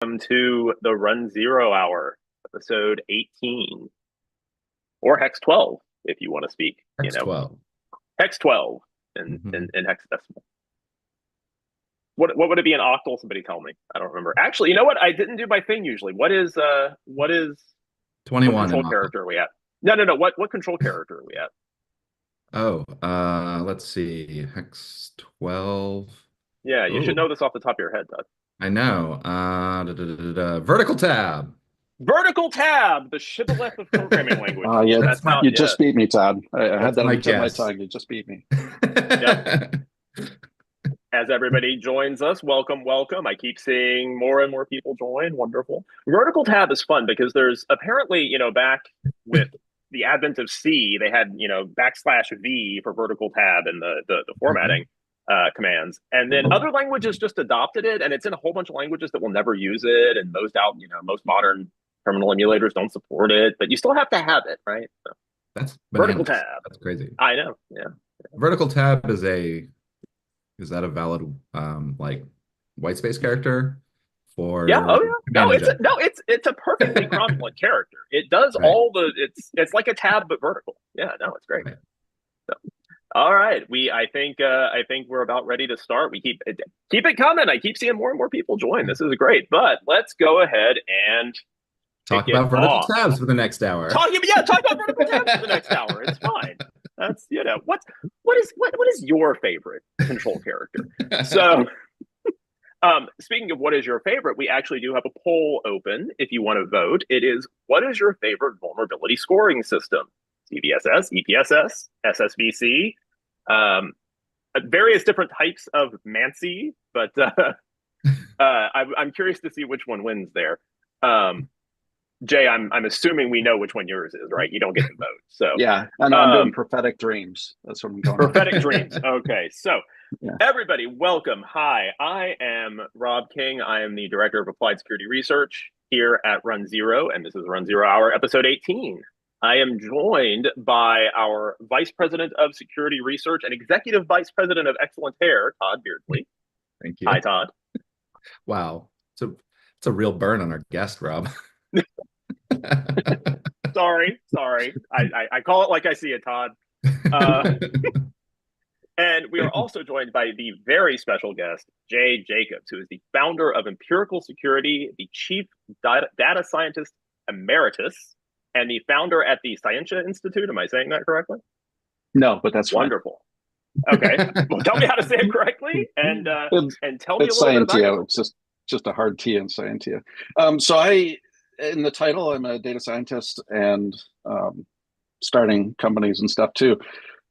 Welcome to the runZero Hour, episode 18, or Hex 12, if you want to speak, X12. Hex 12 in, Mhm. in, in hexadecimal. What would it be in octal? Somebody tell me. I don't remember. Actually, you know what? I didn't do my thing usually. What 21 in control octal. character are we at? No. What control character are we at? Oh, let's see. Hex 12. Yeah, you should Oh, know this off the top of your head, Doug. I know. Vertical tab. Vertical tab, the shibboleth of programming languages. Yeah, That's how, you yes. just beat me, Todd. I had That's that on my the tip of my guess. tongue. You just beat me. Yep. As everybody joins us, welcome. I keep seeing more and more people join. Wonderful. Vertical tab is fun because there's apparently, back with the advent of C, they had, \V for vertical tab in the formatting commands. And then other languages just adopted it, and it's in a whole bunch of languages that will never use it. And most modern terminal emulators don't support it, but you still have to have it, right? So, That's vertical bananas. tab. That's crazy. I know. Yeah. Vertical tab is that a valid like white space character Yeah. for Oh yeah. No, command in general? it's a perfectly cromulent character. It does Right. all the it's like a tab but vertical. Yeah. No, it's great. Right. So, all right. I think we're about ready to start. We keep it coming. I keep seeing more and more people join. This is great. But let's go ahead and kick Talk it about vertical off. tabs for the next hour. Talk about vertical tabs for the next hour. It's fine. That's what is your favorite control character? So speaking of what is your favorite, we actually do have a poll open if you want to vote. It is, what is your favorite vulnerability scoring system? CVSS, EPSS, SSVC, various different types of Mancy, but I'm curious to see which one wins there. Jay, I'm assuming we know which one yours is, right? You don't get to vote. So Yeah, I know I'm doing prophetic dreams. That's what I'm going prophetic on. dreams. Okay, so Yeah. everybody, welcome. Hi, I am Rob King. I am the Director of Applied Security Research here at runZero, and this is runZero Hour, episode 18. I am joined by our Vice President of Security Research and Executive Vice President of Excellent Hair, Todd Beardsley. Thank Hi, you. Todd. Wow. It's a real burn on our guest, Rob. Sorry. I call it like I see it, Todd. Uh, And we are also joined by the very special guest, Jay Jacobs, who is the founder of Empirical Security, the chief data scientist emeritus, and the founder at the Scientia Institute. Am I saying that correctly? No, but that's fine. Wonderful. Okay. Well, tell me how to say it correctly, and It's, tell me a it's little bit about Scientia. yourself. It's just a hard T in Scientia. In the title, I'm a data scientist and starting companies and stuff too.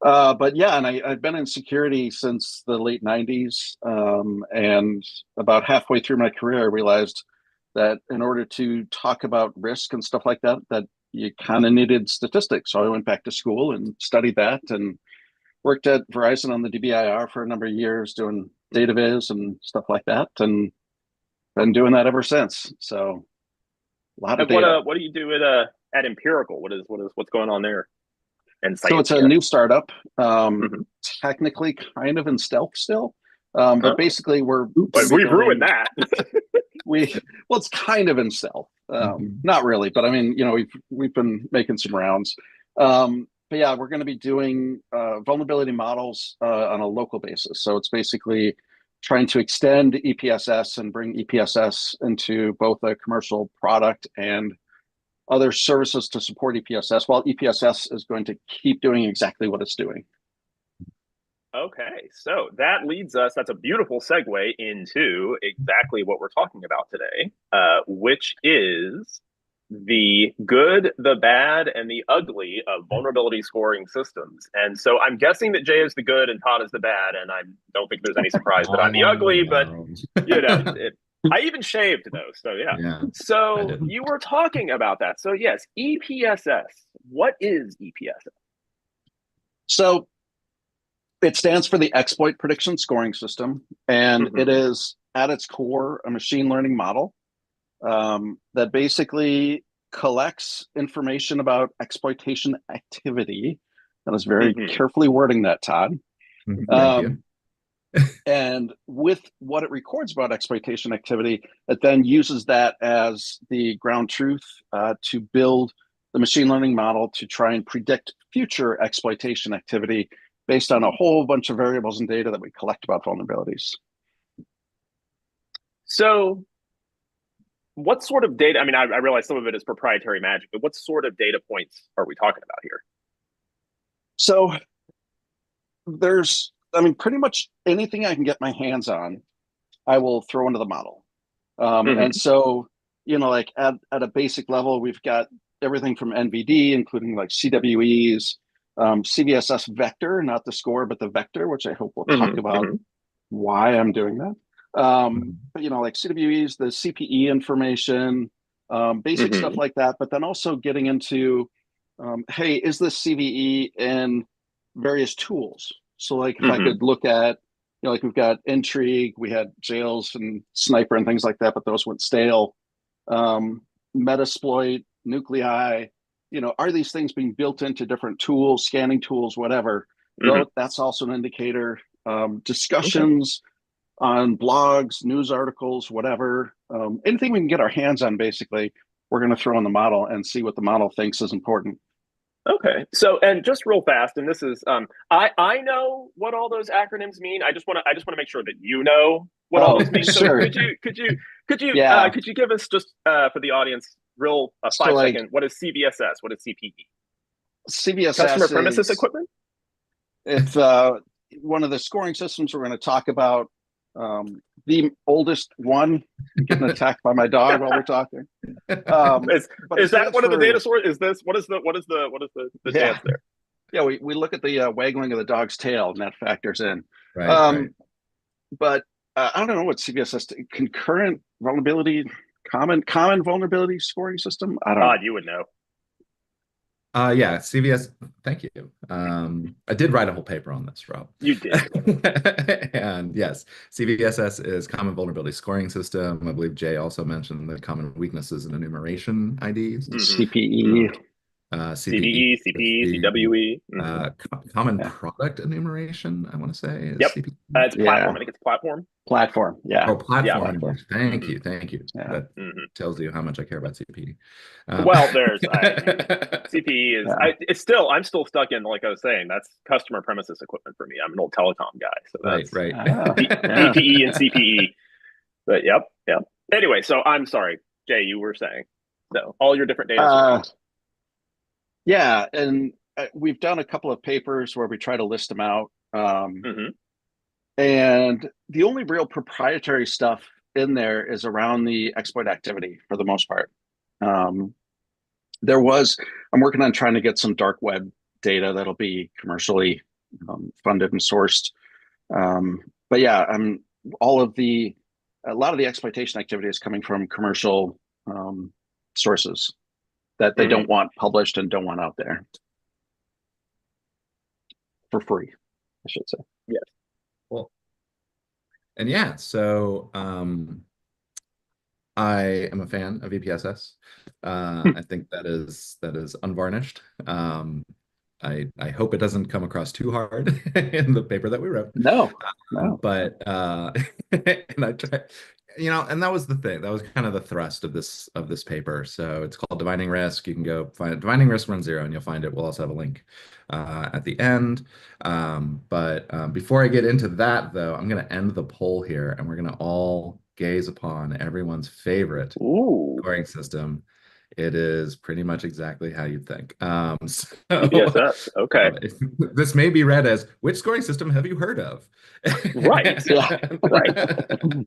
But yeah, and I've been in security since the late 90s. And about halfway through my career, I realized that in order to talk about risk and stuff like that, that you kind of needed statistics. So I went back to school and studied that and worked at Verizon on the DBIR for a number of years doing data viz and stuff like that. And been doing that ever since. So a lot of And data. what do you do at Empirical? What's going on there? And So it's a Scientia. new startup, Mm-hmm. technically kind of in stealth still. But Oh, basically we're but we've ruined that. well, it's kind of in stealth. Not really, but I mean, we've been making some rounds. But yeah, we're going to be doing vulnerability models on a local basis. So it's basically trying to extend EPSS and bring EPSS into both a commercial product and other services to support EPSS, while EPSS is going to keep doing exactly what it's doing. Okay, so that leads us, that's a beautiful segue into exactly what we're talking about today, which is the good, the bad, and the ugly of vulnerability scoring systems. And so I'm guessing that Jay is the good and Todd is the bad, and I don't think there's any surprise that I'm the Oh, ugly, but no. I even shaved though, so yeah. Yeah, I So didn't. you were talking about that. So yes, EPSS. What is EPSS? So it stands for the Exploit Prediction Scoring System, and it Mm-hmm. is at its core a machine learning model that basically collects information about exploitation activity. That was very Mm-hmm. carefully wording that, Todd. Thank you. Um, And with what it records about exploitation activity, it then uses that as the ground truth to build the machine learning model to try and predict future exploitation activity based on a whole bunch of variables and data that we collect about vulnerabilities. So what sort of data, I mean, I realize some of it is proprietary magic, but what sort of data points are we talking about here? So there's, I mean, pretty much anything I can get my hands on, I will throw into the model. And so, you know, like at a basic level, we've got everything from NVD, including like CWEs, CVSS vector, not the score, but the vector, which I hope we'll talk about why I'm doing that. But, you know, like CWEs, the CPE information, basic stuff like that, but then also getting into, hey, is this CVE in various tools? So like if I could look at, you know, like we've got Intrigue, we had Jails and Sniper and things like that, but those went stale. Metasploit, Nuclei, you know, are these things being built into different tools, scanning tools, whatever? That's also an indicator. Discussions on blogs, news articles, whatever. Anything we can get our hands on, basically, we're going to throw in the model and see what the model thinks is important. Okay. So, and just real fast, and this is, I know what all those acronyms mean. I just want to make sure that you know what all those mean. So sure. could you give us just for the audience, real 5 second, what is CVSS? What is CPE? CVSS Customer premises equipment. If one of the scoring systems we're going to talk about, the oldest one, getting attacked by my dog while we're talking. Is that one of the data sources? Is this what is the dance there? Yeah, we look at the waggling of the dog's tail, and that factors in. Right. But I don't know what CVSS concurrent vulnerability, common vulnerability scoring system. I don't know. You would know. Yeah, CVS. Thank you. I did write a whole paper on this, Rob. You did. And yes, CVSS is Common Vulnerability Scoring System. I believe Jay also mentioned the Common Weaknesses and Enumeration IDs. CPE. CVE, CPE, CWE. Common Product Enumeration, I want to say. Yep. It's platform. I think it's platform. Platform. Yeah. Oh, platform. Yeah, platform. Thank you. Yeah. That tells you how much I care about CPE. Well, there's CPE is. Yeah. I'm still stuck in, like I was saying, that's customer premises equipment for me. I'm an old telecom guy, so that's right. DPE and CPE. But yep. Anyway, so I'm sorry, Jay, you were saying so all your different data sources. Yeah, and we've done a couple of papers where we try to list them out. And the only real proprietary stuff in there is around the exploit activity for the most part. I'm working on trying to get some dark web data that'll be commercially funded and sourced. But yeah, a lot of the exploitation activity is coming from commercial sources that they don't want published and don't want out there for free, I should say. Yes. Well, and yeah, so I am a fan of EPSS. I think that is unvarnished. I hope it doesn't come across too hard in the paper that we wrote. No. But and I try, you know, and that was the thing. That was kind of the thrust of this paper. So it's called Divining Risk. You can go find it, Divining Risk runZero, and you'll find it. We'll also have a link at the end. But before I get into that, though, I'm going to end the poll here, and we're going to all gaze upon everyone's favorite scoring system. It is pretty much exactly how you'd think. EPSS. Okay. This may be read as, which scoring system have you heard of? Right. Right.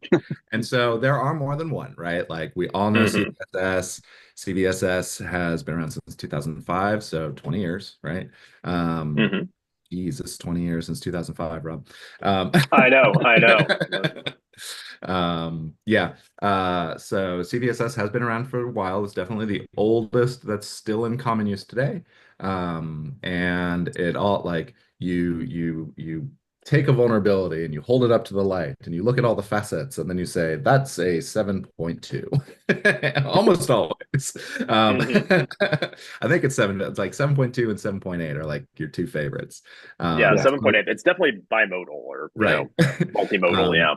And so there are more than one, right? Like we all know CVSS. CVSS has been around since 2005, so 20 years, right? Jesus, 20 years since 2005, Rob. I know. So CVSS has been around for a while. It's definitely the oldest that's still in common use today. And it all, like, you take a vulnerability and you hold it up to the light and you look at all the facets and then you say, that's a 7.2. Almost always. Hmm. I think it's like 7.2 and 7.8 are like your two favorites. Yeah, Yeah. 7.8. It's definitely bimodal or, Right. multimodal. Um, Yeah.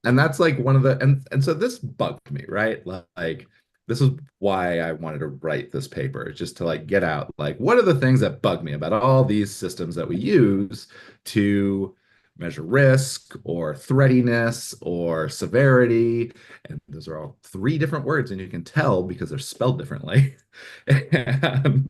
and that's like one of the and so this bugged me, right? Like this is why I wanted to write this paper, just to like get out like what are the things that bug me about all these systems that we use to measure risk or threatiness or severity. And those are all three different words, and you can tell because they're spelled differently. And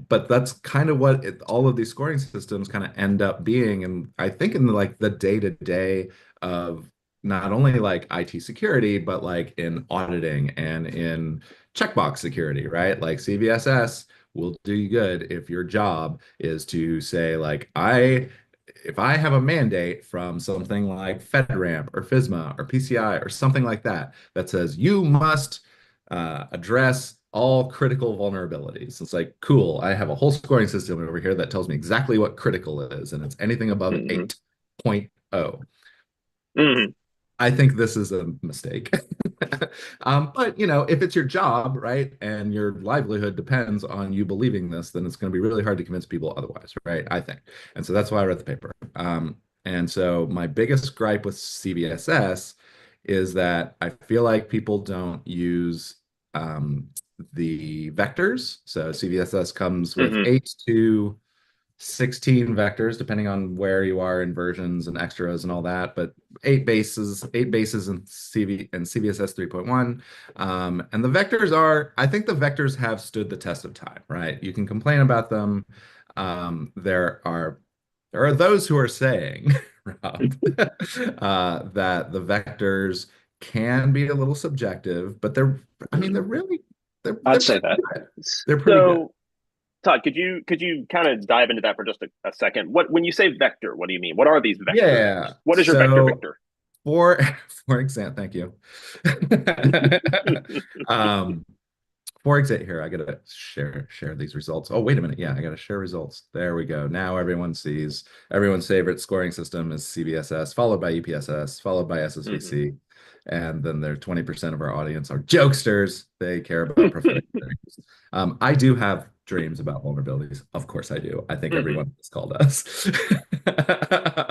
but that's kind of what all of these scoring systems kind of end up being. And I think in like the day-to-day of not only like IT security, but like in auditing and in checkbox security, right? Like CVSS will do you good if your job is to say, like, if I have a mandate from something like FedRAMP or FISMA or PCI or something like that that says you must address all critical vulnerabilities. It's like, cool, I have a whole scoring system over here that tells me exactly what critical is, and it's anything above Hmm. 8.0. Hmm. I think this is a mistake. But if it's your job, right, and your livelihood depends on you believing this, then it's going to be really hard to convince people otherwise, right? I think. And so that's why I read the paper. And so my biggest gripe with CVSS is that I feel like people don't use the vectors. So CVSS comes with Hmm. 8 to 16 vectors, depending on where you are in versions and extras and all that, but eight bases in CVSS 3.1. And the vectors I think the vectors have stood the test of time, right? You can complain about them. There are those who are saying, Rob, that the vectors can be a little subjective, but I mean, they're I'd say pretty that. good. They're pretty good. So, Todd, could you kind of dive into that for just a second? When you say vector, what do you mean? What are these vectors? Yeah. What is your vector, So Victor? for for example, thank you. Um, for example, here I gotta share these results. Oh, wait a minute. Yeah, I gotta share results. There we go. Now everyone sees everyone's favorite scoring system is CVSS, followed by EPSS, followed by Hmm. SSVC. And then there 20% of our audience are jokesters. They care about prophetic things. I do have dreams about vulnerabilities. Of course I do. I think Hmm. everyone has called us.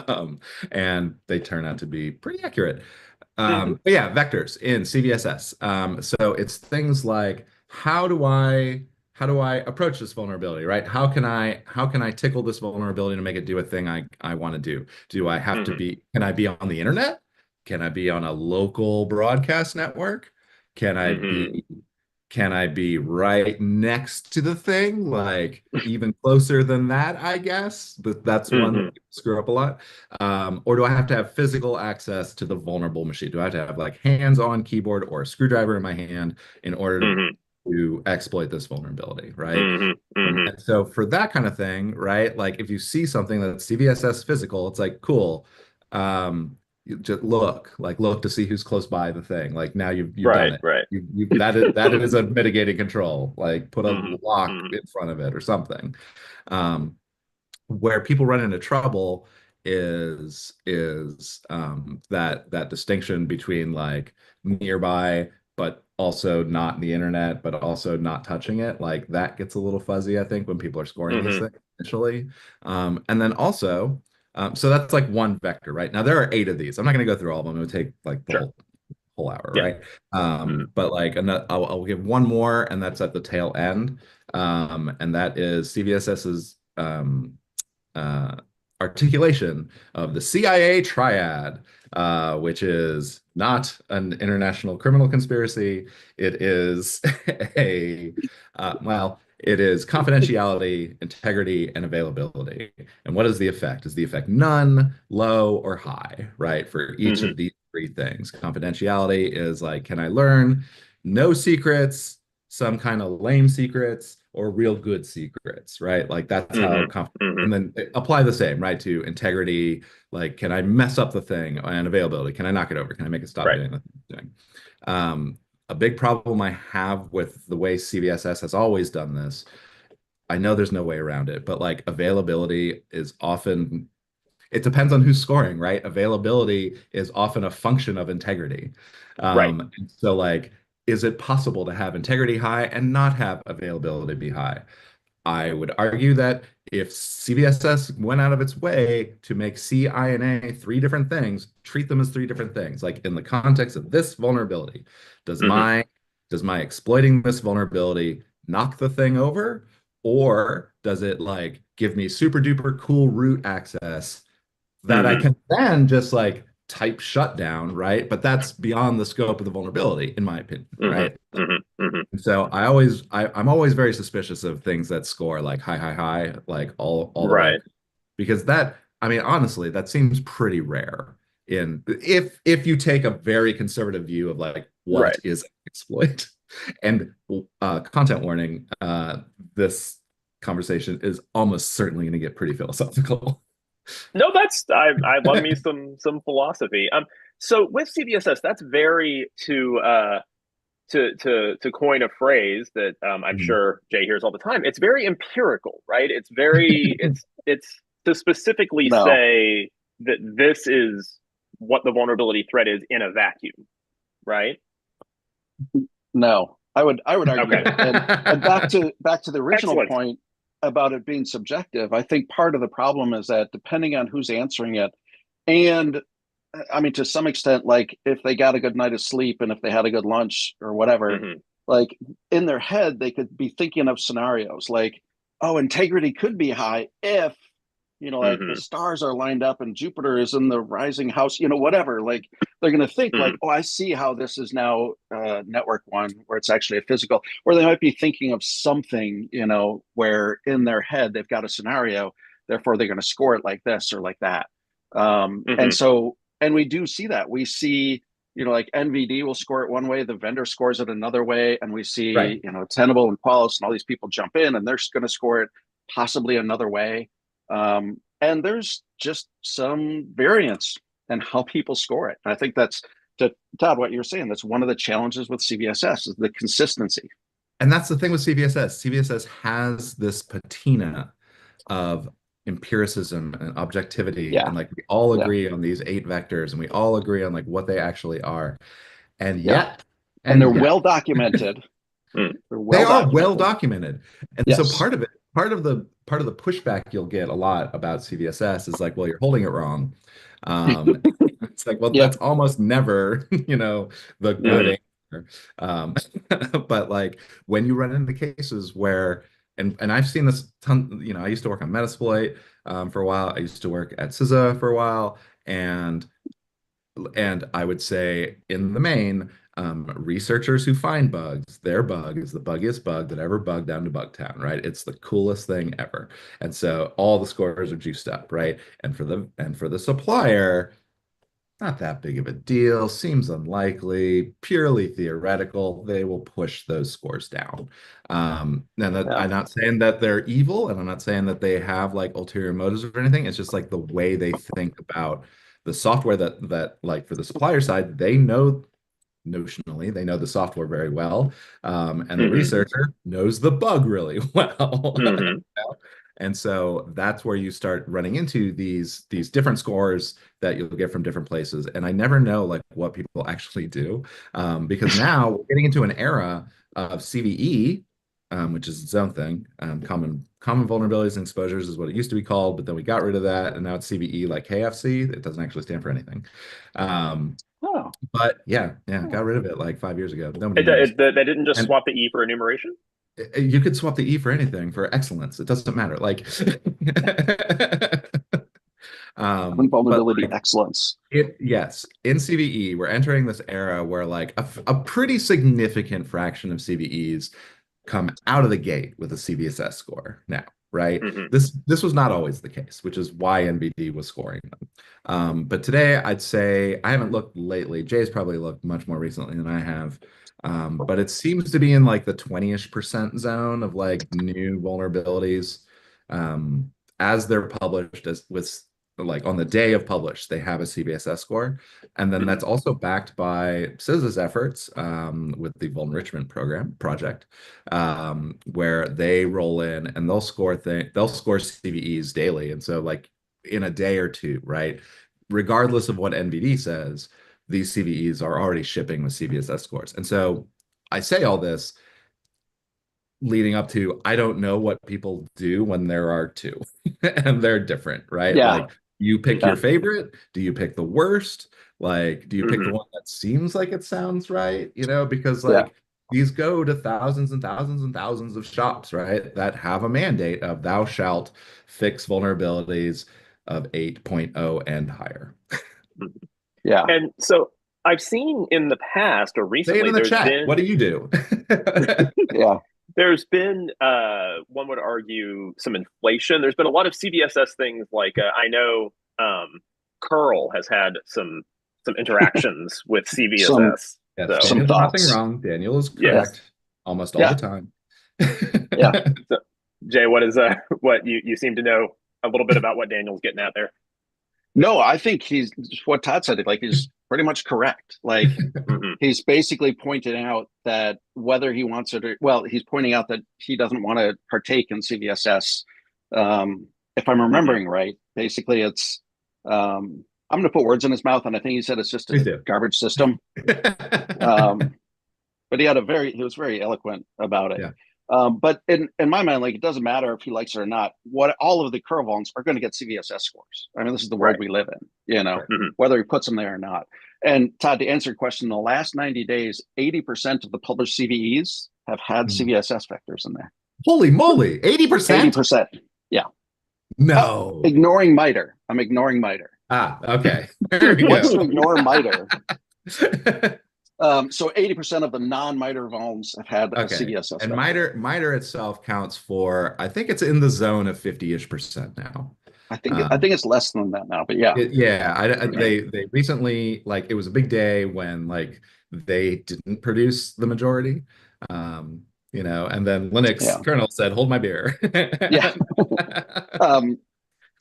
Um, and they turn out to be pretty accurate. Hmm. But yeah, vectors in CVSS. So it's things like how do I approach this vulnerability, right? How can I tickle this vulnerability to make it do a thing I want to do? Hmm. Can I be on the internet? Can I be on a local broadcast network? Can I Hmm. be can I be right next to the thing? Like even closer than that, I guess. But that's one that Hmm. people screw up a lot. Or do I have to have physical access to the vulnerable machine? Do I have to have like hands-on keyboard or a screwdriver in my hand in order Hmm. to exploit this vulnerability, right? Hmm. Hmm. And so for that kind of thing, right? Like if you see something that's CVSS physical, it's like cool. You just look to see who's close by the thing. Like now you've done Right, it. right. That is a mitigating control. Like put a Hmm. lock Hmm. in front of it or something. Um, where people run into trouble is that distinction between like nearby but also not the internet but also not touching it, like that gets a little fuzzy I think when people are scoring these Hmm. things initially. And then also so that's like one vector, right? Now there are 8 of these. I'm not going to go through all of them. It would take like the Sure. whole hour, Yeah. right? Hmm. But like I'll give one more, and that's at the tail end. And that is CVSS's uh, articulation of the CIA triad, which is not an international criminal conspiracy. It is it is confidentiality, integrity, and availability. And what is the effect? Is the effect none, low, or high, right? For each Hmm. of these 3 things. Confidentiality is like, can I learn no secrets, some kind of lame secrets, or real good secrets, right? Like that's how Hmm. Hmm. and then apply the same, right, to integrity. Like, can I mess up the thing? And availability. Can I knock it over? Can I make it stop Right. doing the thing it's doing? A big problem I have with the way CVSS has always done this, I know there's no way around it, but like availability is often it depends on who's scoring, right? Availability is often a function of integrity. Right. So like, is it possible to have integrity high and not have availability be high? I would argue that if CVSS went out of its way to make C, I, and A three different things, treat them as three different things. Like in the context of this vulnerability, does Hmm. my does my exploiting this vulnerability knock the thing over, or does it like give me super duper cool root access that I Hmm. can then just like type shutdown, right? But that's beyond the scope of the vulnerability, in my opinion, Hmm. right? Hmm. Hmm. And so I'm always very suspicious of things that score like high, like all the way. Right. Because that, I mean, honestly, that seems pretty rare in if you take a very conservative view of like what Right. is an exploit. And content warning, this conversation is almost certainly going to get pretty philosophical. No, that's I love me some philosophy. So with CVSS, that's very to coin a phrase that I'm Mhm. sure Jay hears all the time. It's very empirical, right? It's very it's to specifically No, say that this is what the vulnerability threat is in a vacuum, right? no, I would argue Okay, it. And back to the original excellent. point about it being subjective. I think part of the problem is that depending on who's answering it, and I mean to some extent, like if they got a good night of sleep and if they had a good lunch or whatever, Hmm. like in their head they could be thinking of scenarios like, oh, integrity could be high if like the Hmm. stars are lined up and Jupiter is in the rising house, whatever. Like they're going to think like, Hmm. oh, I see how this is now network one, where it's actually a physical, or they might be thinking of something, where in their head they've got a scenario, therefore they're going to score it like this or like that. And Hmm. so, and we do see that. We see, like NVD will score it one way, the vendor scores it another way, and we Right. see, Tenable and Qualys and all these people jump in and they're going to score it possibly another way. And there's just some variance in how people score it. And I think that's, to Todd, what you're saying, that's one of the challenges with CVSS is the consistency. And that's the thing with CVSS. CVSS has this patina of empiricism and objectivity, Yeah, and like we all yeah, agree on these eight vectors, and we all agree on like what they actually are. And yeah. yet, And and they're yet, well documented. Hmm. They're they well are well documented. documented. And so Yes. part of the pushback you'll get a lot about CVSS is like, well, you're holding it wrong. It's like, well, Yeah. that's almost never, the good Hmm. answer. Um, but like when you run into cases where, and I've seen this ton, I used to work on Metasploit for a while. I used to work at CISA for a while, and I would say in the main, researchers who find bugs, their bug is the buggiest bug that ever bugged down to Bugtown, right? It's the coolest thing ever. And so all the scores are juiced up, right? And for the supplier, not that big of a deal, seems unlikely, purely theoretical. They will push those scores down. And that, Yeah. I'm not saying that they're evil, and I'm not saying that they have like ulterior motives or anything. It's just like the way they think about the software that like for the supplier side, they know notionally, they know the software very well. And the Hmm. researcher knows the bug really well. Hmm. And so that's where you start running into these different scores that you'll get from different places. And I never know like what people actually do, because now we're getting into an era of CVE, which is its own thing. Common vulnerabilities and exposures is what it used to be called, but then we got rid of that, and now it's CVE like KFC. It doesn't actually stand for anything. Oh, But yeah, oh. got rid of it like 5 years ago. Nobody knows. They didn't just And swap the E for enumeration. you could swap the E for anything, for excellence. It doesn't matter. Like, but Vulnerability like excellence. yes, in CVE, we're entering this era where like a pretty significant fraction of CVEs come out of the gate with a CVSS score now, right? Hmm. This was not always the case, which is why NBD was scoring them. But today, I'd say I haven't looked lately. Jay's probably looked much more recently than I have. But it seems to be in like the 20-ish% zone of like new vulnerabilities. Um, as they're published as with like on the day of publish, they have a CVSS score. And then Hmm. that's also backed by CISA's efforts with the Vulnerable Program project, where they roll in and they'll score CVEs daily. And so like in a day or two, right? Regardless of what NVD says, these CVEs are already shipping with CVSS scores. And so I say all this leading up to, I don't know what people do when there are two and they're different, right? Yeah. Like, you pick Yeah. your favorite? Do you pick the worst? Like, do you pick the Mhm. one that seems like it sounds right? You know, because Yeah. like these go to thousands and thousands and thousands of shops, right? That have a mandate of thou shalt fix vulnerabilities of 8.0 and higher. Mhm. Yeah. And so I've seen in the past or Say it recently, in the chat. What do you do? Yeah. there's been one would argue some inflation. There's been a lot of CVSS things like I know Curl has had some interactions with Some CVSS. Yes, So some Daniel did nothing thoughts. wrong. Daniel is yes, correct almost all the Yeah. time. Yeah. so, Jay, what is what you seem to know a little bit about what Daniel's getting at there? No, I think he's what Todd said, like he's pretty much correct. Like Hmm. he's basically pointed out that whether he wants it or well, he's pointing out that he doesn't want to partake in CVSS. If I'm Hmm. remembering right, basically it's I'm going to put words in his mouth, and I think he said it's just Please a do. garbage system. Um, but he was very eloquent about it. Yeah, But in my mind, like it doesn't matter if he likes it or not. What all of the curve vulns are going to get CVSS scores. I mean, this is the world Right. we live in, you know, right. Hmm. whether he puts them there or not. And Todd, to answer your question, in the last 90 days, 80% of the published CVEs have had Mhm. CVSS vectors in there. Holy moly, 80%? 80%. Yeah. No. Ignoring MITRE. I'm ignoring MITRE. Ah, okay. There we Once go. you ignore MITRE, so 80% of the non-MITRE vulns have had a Okay. CVSS And vector. MITRE itself counts for, I think it's in the zone of 50-ish% now. I think it's less than that now, but yeah. Yeah, Hmm. they recently, like, it was a big day when like they didn't produce the majority. You know, and then Yeah. Linux kernel said, hold my beer. Yeah. Um,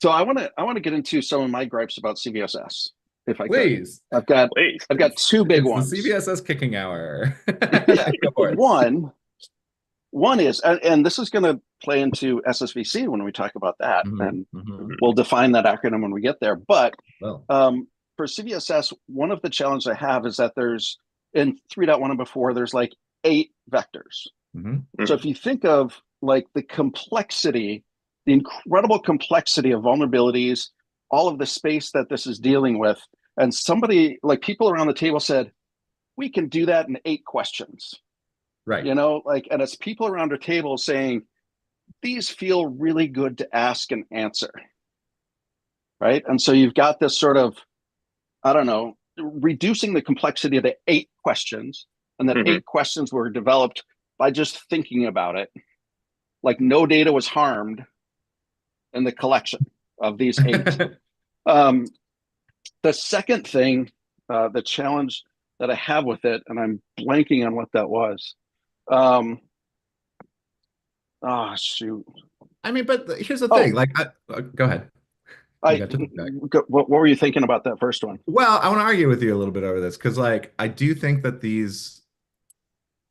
so I want to get into some of my gripes about CVSS, if I could. Please. Please. I've got two big It's the ones. CVSS kicking hour. Yeah. Go for it. One is, and this is going to play into SSVC when we talk about that, and we'll define that acronym when we get there. But Well, for CVSS, one of the challenges I have is that there's in 3.1 and before, there's like 8 vectors. So if you think of like the complexity, the incredible complexity of vulnerabilities, all of the space that this is dealing with, and somebody like people around the table said, we can do that in 8 questions. right. You know, like, and it's people around a table saying, these feel really good to ask and answer. Right. And so you've got this sort of, I don't know, reducing the complexity of the 8 questions, and that Hmm. 8 questions were developed by just thinking about it. Like no data was harmed in the collection of these 8. um, the second thing, the challenge that I have with it, and I'm blanking on what that was. Oh shoot! I mean, but here's the thing. Oh, Like, go ahead. You got to feedback. what were you thinking about that first one? Well, I want to argue with you a little bit over this because, like, I do think that these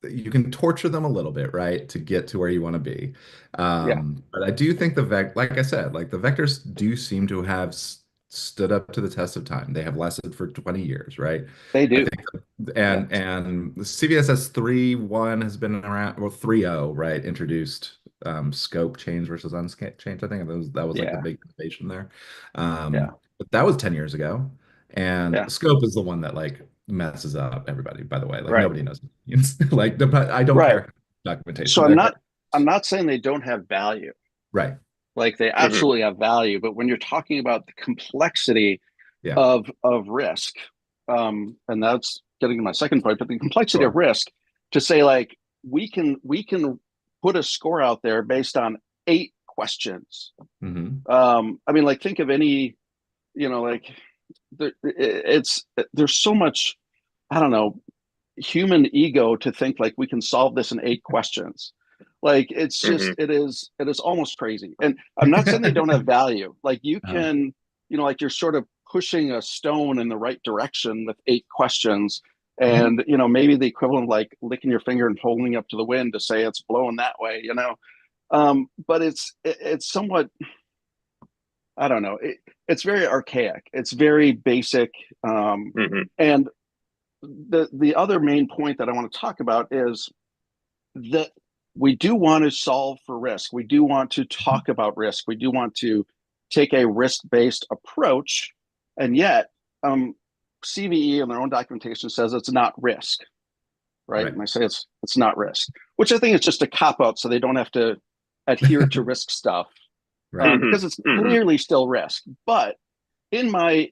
you can torture them a little bit, right, to get to where you want to be. Yeah, But I do think like I said, like the vectors do seem to have stood up to the test of time. They have lasted for 20 years, right? they I do. think, Yeah, and the CVSS 3.1 has been around, well, 3.0, right? Introduced scope change versus unscoped change. I think that was like the yeah, big innovation there. yeah, But that was 10 years ago. And yeah. scope is the one that like messes up everybody, by the way. Like Right, nobody knows what it means. Like I don't right. care So documentation there. I'm not saying they don't have value. Right. Like they Hmm. absolutely have value, but when you're talking about the complexity Yeah. of risk, and that's getting to my second point, but the complexity of Sure. risk to say like we can put a score out there based on 8 questions. Hmm. I mean, like think of any, you know, like it's there's so much, I don't know, human ego to think like we can solve this in 8 questions. Like it's Hmm. just it is almost crazy. And I'm not saying they don't have value. Like you Uh, can, you know, like you're sort of pushing a stone in the right direction with 8 questions. mhm. And you know, maybe the equivalent of like licking your finger and holding up to the wind to say it's blowing that way, you know. But it's somewhat I don't know. It's very archaic. It's very basic. Hmm. And the other main point that I want to talk about is that we do want to solve for risk. We do want to talk about risk. We do want to take a risk-based approach, and yet CVE in their own documentation says it's not risk, right? Right. And I say it's not risk, which I think is just a cop out, so they don't have to adhere to risk stuff Right. Hmm. because it's Hmm. clearly still risk. But in my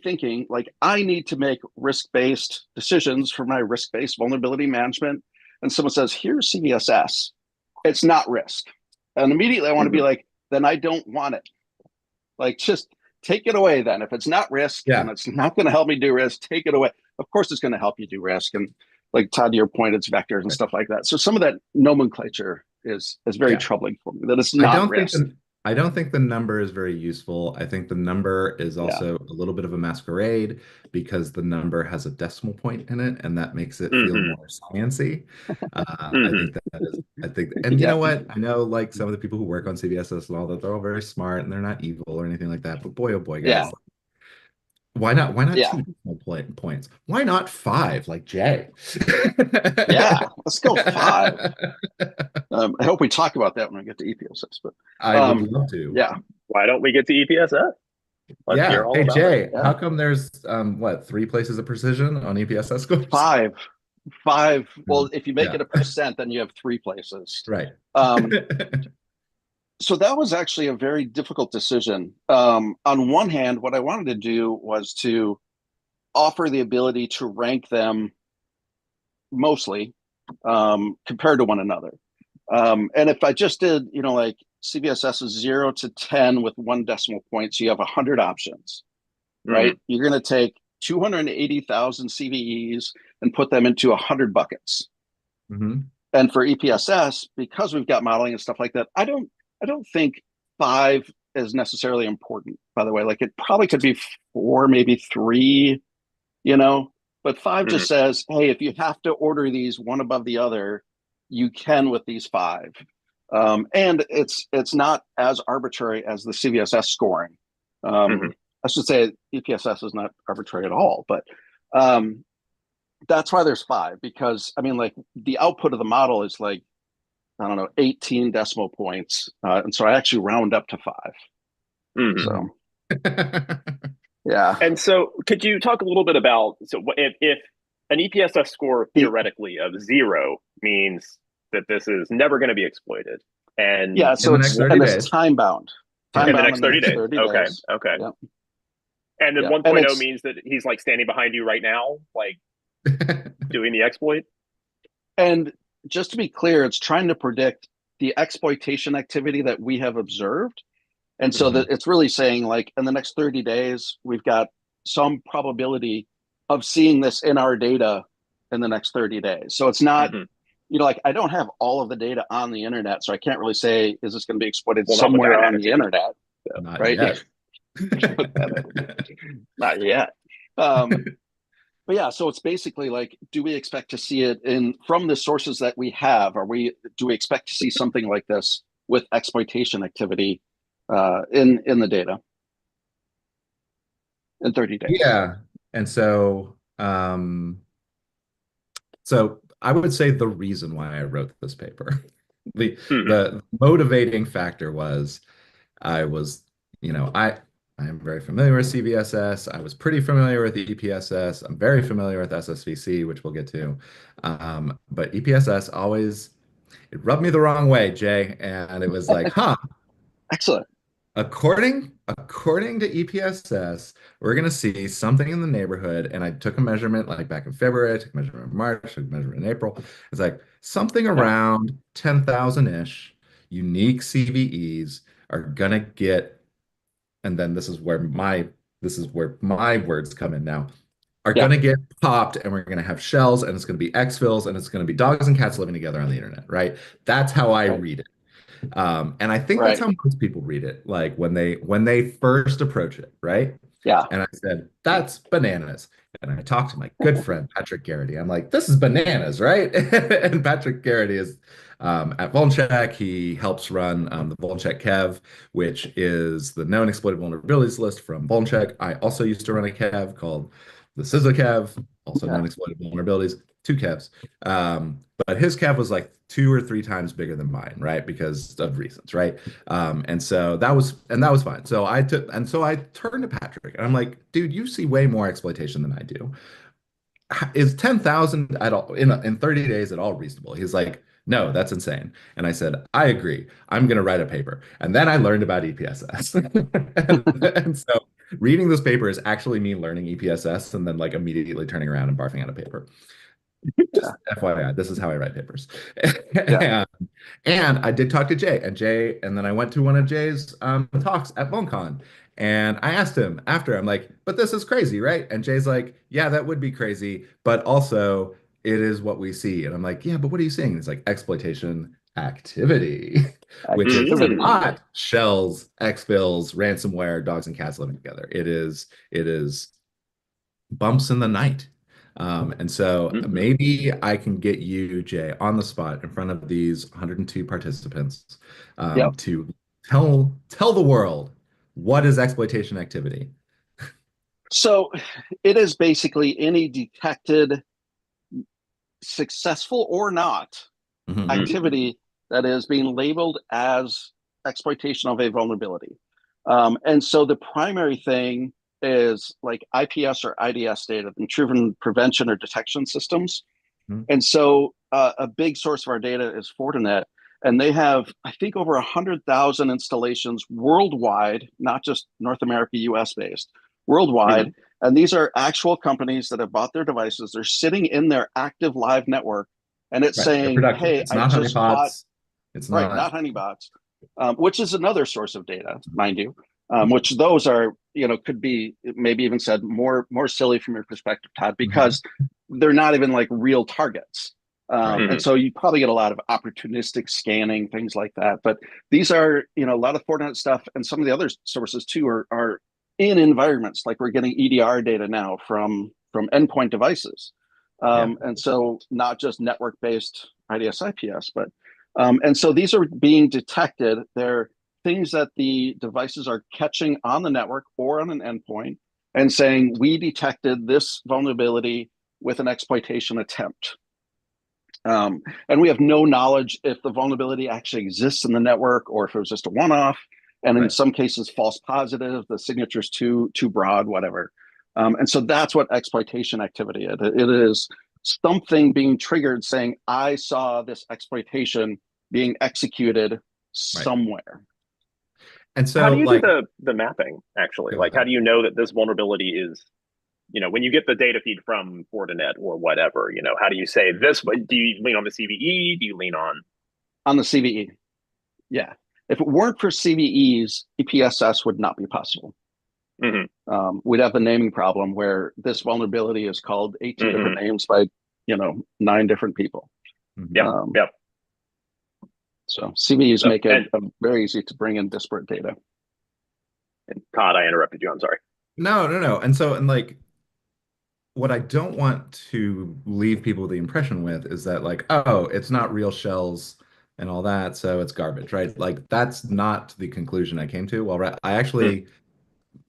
thinking, like I need to make risk-based decisions for my risk-based vulnerability management. And someone says, here's CVSS. It's not risk. And immediately I want to be Hmm. like, then I don't want it. Like just take it away then. If it's not risk and Yeah. it's not going to help me do risk, take it away. Of course it's going to help you do risk. And like Todd, to your point, it's vectors and Right. stuff like that. So some of that nomenclature is very Yeah. troubling for me, that it's I not don't think risk. the I don't think the number is very useful. I think the number is Yeah. also a little bit of a masquerade because the number has a decimal point in it, and that makes it feel Hmm. more sciencey. I Hmm. think that is, I think, and you Yeah. know what? I know like some of the people who work on CVSS and all that, they're all very smart and they're not evil or anything like that. But boy, oh boy, Yeah. guys, why not? Why not Yeah. two decimal points? Why not five, like Jay? Yeah. Let's go 5. I hope we talk about that when we get to EPSS. But I would love to. yeah, Why don't we get to EPSS? Let's hear Yeah. all Hey, about it. Jay, yeah, how come there's what, three places of precision on EPSS scores? 5, 5. Well, if you make Yeah, it a percent, then you have 3 places. right. Um, so that was actually a very difficult decision. On one hand, what I wanted to do was to offer the ability to rank them mostly compared to one another. And if I just did, like CVSS is 0 to 10 with 1 decimal point, so you have 100 options, Hmm. right? You're going to take 280,000 CVEs and put them into 100 buckets. Hmm. And for EPSS, because we've got modeling and stuff like that, I don't think 5 is necessarily important. By the way, like it probably could be 4, maybe 3, you know. But 5 Hmm. just says, hey, if you have to order these one above the other, you can with these 5. And it's not as arbitrary as the CVSS scoring. Hmm. I should say EPSS is not arbitrary at all, but that's why there's 5, because I mean, like the output of the model is like, I don't know, 18 decimal points, and so I actually round up to 5. Hmm. So yeah, And so, could you talk a little bit about if an EPSS score the theoretically of 0 means that this is never going to be exploited, and yeah, In so the next it's 30 and it's days. time bound, Yeah. in the next in the 30 next days, 30 okay, days. okay, Yeah, and then yeah, and 1.0 it's means that he's like standing behind you right now, like doing the exploit. and just to be clear, it's trying to predict the exploitation activity that we have observed. And so Mhm. that it's really saying like in the next 30 days, we've got some probability of seeing this in our data in the next 30 days. So it's not, Hmm. like I don't have all of the data on the internet. So I can't really say, is this going to be exploited Well, not with that somewhere on the attitude. internet? Not Right. yet. Not yet. Um, but yeah, so it's basically like, do we expect to see it in from the sources that we have? Do we expect to see something like this with exploitation activity in the data in 30 days? Yeah. And so I would say the reason why I wrote this paper, Hmm. the motivating factor was I was, I am very familiar with CVSS. I was pretty familiar with EPSS. I'm very familiar with SSVC, which we'll get to. But EPSS always it rubbed me the wrong way, Jay. And it was like, huh, Excellent. according to EPSS, we're gonna see something in the neighborhood. And I took a measurement like back in February, I took a measurement in March, I took a measurement in April. It's like something Yeah. around 10,000-ish unique CVEs are gonna get, and then this is where my words come in now, are Yeah. gonna get popped, and we're gonna have shells, and it's gonna be exfils, and it's gonna be dogs and cats living together on the internet, right? That's how I Right. read it. And I think that's Right. how most people read it, like when they first approach it, right? Yeah. And I said, that's bananas. And I talked to my good friend, Patrick Garrity. I'm like, this is bananas, right? And Patrick Garrity is at Vulncheck. He helps run the Vulncheck Kev, which is the known exploited vulnerabilities list from Vulncheck. I also used to run a Kev called the CISA Kev, also Yeah. known exploited vulnerabilities, two Kevs. But his Kev was like 2 or 3 times bigger than mine, right? Because of reasons, right? And so that was fine. So I turned to Patrick and I'm like, dude, you see way more exploitation than I do. Is 10,000 at all in 30 days at all reasonable? He's like, no, that's insane. And I said, I agree. I'm going to write a paper. And then I learned about EPSS. And so reading this paper is actually me learning EPSS and then like immediately turning around and barfing out a paper. Yeah. Just FYI, this is how I write papers. Yeah. And I did talk to Jay, and then I went to one of Jay's talks at VulnCon, and I asked him after, I'm like, but this is crazy, right? And Jay's like, yeah, that would be crazy, but also it is what we see. And I'm like, yeah, but what are you seeing? It's like exploitation activity, which is Activity. not shells, exfils, ransomware, dogs and cats living together. It is bumps in the night. And so Mm-hmm. maybe I can get you, Jay, on the spot in front of these 102 participants Yep. to tell the world what is exploitation activity. So it is basically any detected, successful or not, Mhm. activity that is being labeled as exploitation of a vulnerability. And so the primary thing is like IPS or IDS data, intrusion prevention or detection systems. Mhm. And so a big source of our data is Fortinet, and they have, I think, over 100,000 installations worldwide, not just North America, US based, Mm-hmm. worldwide. And these are actual companies that have bought their devices. They're sitting in their active live network, and it's Right. They're saying, productive. hey, It's I not just bought, honeypots. It's right, not. not honeybots, which is another source of data, mind you, which those are, could be maybe even said more silly from your perspective, Todd, Mhm. because they're not even like real targets. Right. And so you probably get a lot of opportunistic scanning, things like that. But these are, a lot of Fortinet stuff, and some of the other sources too are in environments like we're getting EDR data now from endpoint devices. Yeah. And so not just network based IDS IPS, but and so these are being detected. They're things that the devices are catching on the network or on an endpoint and saying, we detected this vulnerability with an exploitation attempt. And we have no knowledge if the vulnerability actually exists in the network or if it was just a one-off. And in Right. some cases, false positive, the signature's too broad, whatever. And so that's what exploitation activity is. It is something being triggered saying, I saw this exploitation being executed Right. somewhere. And How do so you do like, the mapping actually? go Like, how ahead. do you know that this vulnerability is, when you get the data feed from Fortinet or whatever, how do you say this? Do you lean on the CVE? Do you lean on? On the CVE. Yeah. If it weren't for CVEs, EPSS would not be possible. Mm-hmm. We'd have the naming problem where this vulnerability is called 18 Mm-hmm. different names by 9 different people. Mhm. Yep. Um, Yep. so CVEs So, make it and very easy to bring in disparate data. Todd, I interrupted you. I'm sorry. No, no, no. And like what I don't want to leave people the impression with is that like, oh, it's not real shells and all that, so it's garbage, right? Like that's not the conclusion I came to. Well, I Mm. actually,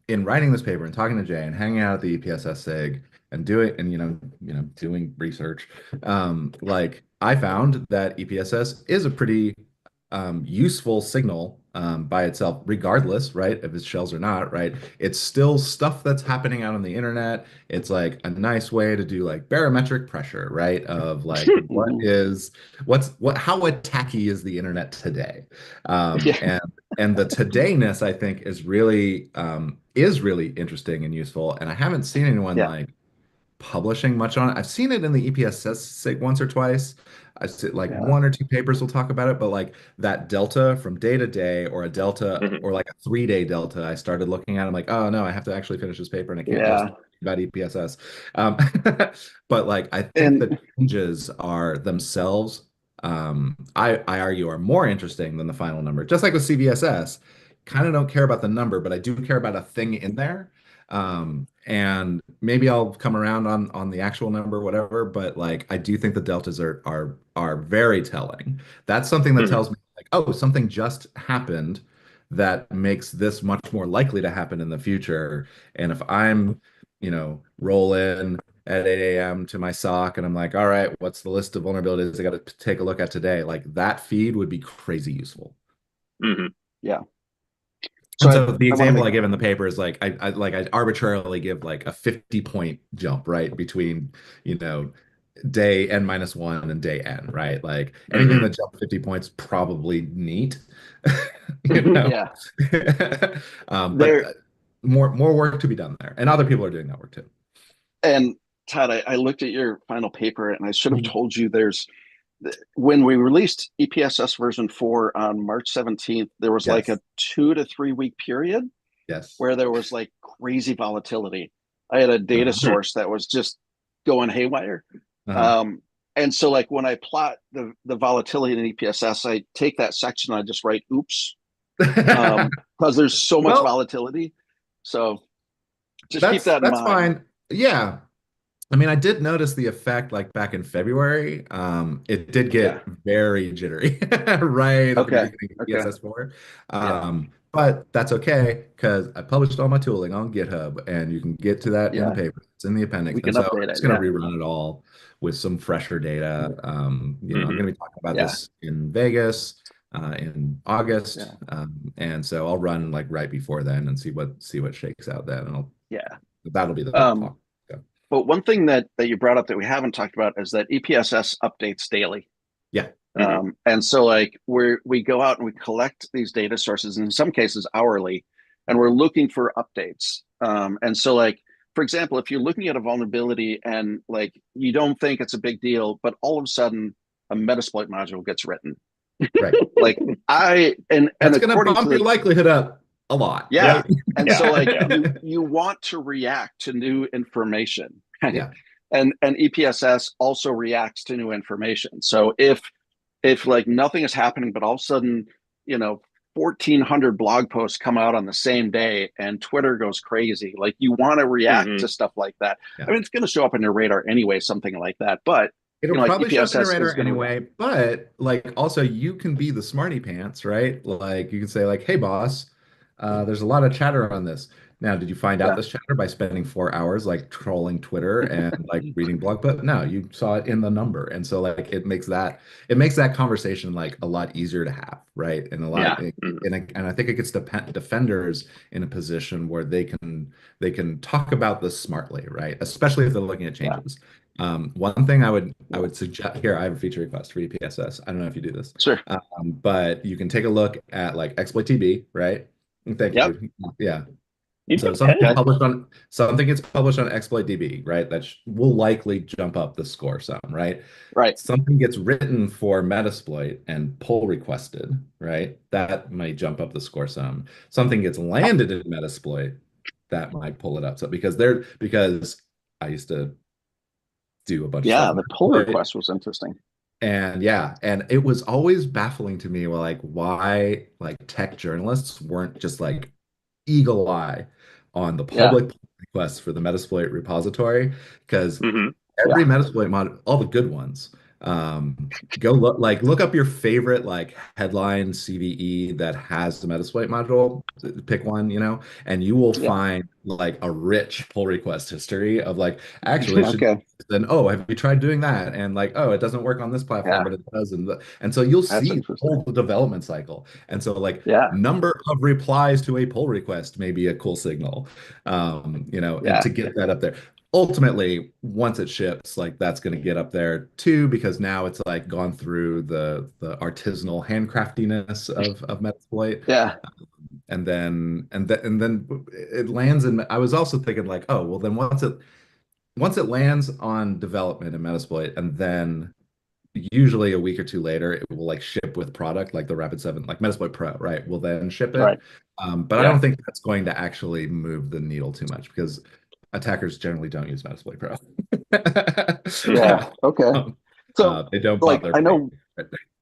in writing this paper and talking to Jay and hanging out at the EPSS SIG and doing and doing research, like I found that EPSS is a pretty useful signal by itself, regardless, right, if it's shells or not, right? It's still stuff that's happening out on the internet. It's like a nice way to do like barometric pressure, right? Of like Mhm. how attacky is the internet today? Yeah, And the todayness, I think, is really interesting and useful. And I haven't seen anyone yeah, like publishing much on it. I've seen it in the EPSS SIG once or twice. I've seen like yeah, 1 or 2 papers will talk about it, but like that delta from day to day or a delta Mm-hmm. or like a 3 day delta, I started looking at. I'm like, oh no, I have to actually finish this paper and I can't just yeah. talk about EPSS. Um, but like I think And the changes are themselves, I argue, are more interesting than the final number. Just like with CVSS, kind of don't care about the number, but I do care about a thing in there. And maybe I'll come around on the actual number, whatever. But like, I do think the deltas are very telling. That's something that Hmm. tells me like, oh, something just happened that makes this much more likely to happen in the future. And if I'm, roll in at 8 a.m. to my SOC and I'm like, all right, what's the list of vulnerabilities I got to take a look at today? Like that feed would be crazy useful. Hmm. Yeah. So And so the I want to example make I give in the paper is like I arbitrarily give like a 50-point jump, right? Between, you know, day n-1 and day n, right? Like anything Hmm. that jumps 50 points probably neat. You know. yeah. But There more work to be done there. And other people are doing that work too. and Todd, I looked at your final paper and I should have Mhm. told you there's when we released EPSS version 4 on March 17th, there was like a Yes. 2 to 3 week period Yes. where there was like crazy volatility. I had a data Uh-huh. source that was just going haywire. Uh-huh. Um, and so like when I plot the volatility in EPSS, I take that section and I just write oops, because there's so much Well, volatility. So just keep that's that in that's mind. fine. Yeah. I mean, I did notice the effect like back in February. It did Yeah. get very jittery right at the Okay. beginning of Okay. ESS4. Yeah. But that's okay because I published all my tooling on GitHub and you can get to that in the Yeah. paper. It's in the appendix. We And can so I'm update it. just going to Yeah. rerun it all with some fresher data. I'm Hmm. going to be talking about Yeah. this in Vegas in August. Yeah. And so I'll run like right before then and see what shakes out then. And Yeah. that'll be the Um, talk. So, but one thing that you brought up that we haven't talked about is that EPSS updates daily. yeah. Hmm. And so like we go out and we collect these data sources, in some cases hourly, and we're looking for updates. And so like, for example, if you're looking at a vulnerability and like you don't think it's a big deal, but all of a sudden a Metasploit module gets written. Right. Like and That's going to according to bump your the likelihood up a lot, yeah. right? And Yeah. so like Yeah. you want to react to new information, right? Yeah. And EPSS also reacts to new information. So if like nothing is happening, but all of a sudden, you know, 1,400 blog posts come out on the same day and Twitter goes crazy, like you want to react Hmm. to stuff like that. Yeah. I mean, it's going to show up in your radar anyway, something like that. But It'll like probably show up in your EPSS is radar going to react. anyway, but like also you can be the smarty pants, right? Like you can say like, "Hey boss, there's a lot of chatter on this. Now, did you find out Yeah. this chatter by spending 4 hours like trolling Twitter and like reading blog posts? No, you saw it in the number." And so like it makes that conversation like a lot easier to have, right? And a Yeah. lot and I think it gets defenders in a position where they can talk about this smartly, right? Especially if they're looking at Yeah. changes. One thing I would suggest here, I have a feature request for EPSS. I don't know if you do this, Sure. but you can take a look at like exploit TB, right? Thank Yep. you. Yeah. You So did 10. something gets published on exploit DB, right? That will likely jump up the score some, right? Right. Something gets written for Metasploit and pull requested, right? That might jump up the score some. Something gets landed in Metasploit, that might pull it up. So because I used to do a bunch of stuff Yeah. in The pull Metasploit. request was interesting. And yeah, and it was always baffling to me, well, like why like tech journalists weren't just like eagle eye on the Yeah. public requests for the Metasploit repository because Hmm. every Yeah. Metasploit mod, all the good ones, go look up your favorite like headline CVE that has the Metasploit module. Pick one, and you will Yeah. find like a rich pull request history of like actually it should. Okay. Then, oh, have you tried doing that? And like, oh, it doesn't work on this platform, Yeah. but it does. And so you'll That's see the interesting. whole development cycle. And so like Yeah. number of replies to a pull request may be a cool signal, and Yeah. to get that up there. Ultimately, once it ships, like that's going to get up there too, because now it's like gone through the artisanal handcraftiness of Metasploit, Yeah. and then it lands in. I was also thinking like, oh, well, then once it lands on development in Metasploit, and then usually a week or two later, it will like ship with product like the Rapid7, like Metasploit Pro, right? Will then ship it. Right. But I Yeah. don't think that's going to actually move the needle too much because attackers generally don't use Metasploit Pro. Yeah. Okay. Um, So, they don't like, bother I paying. know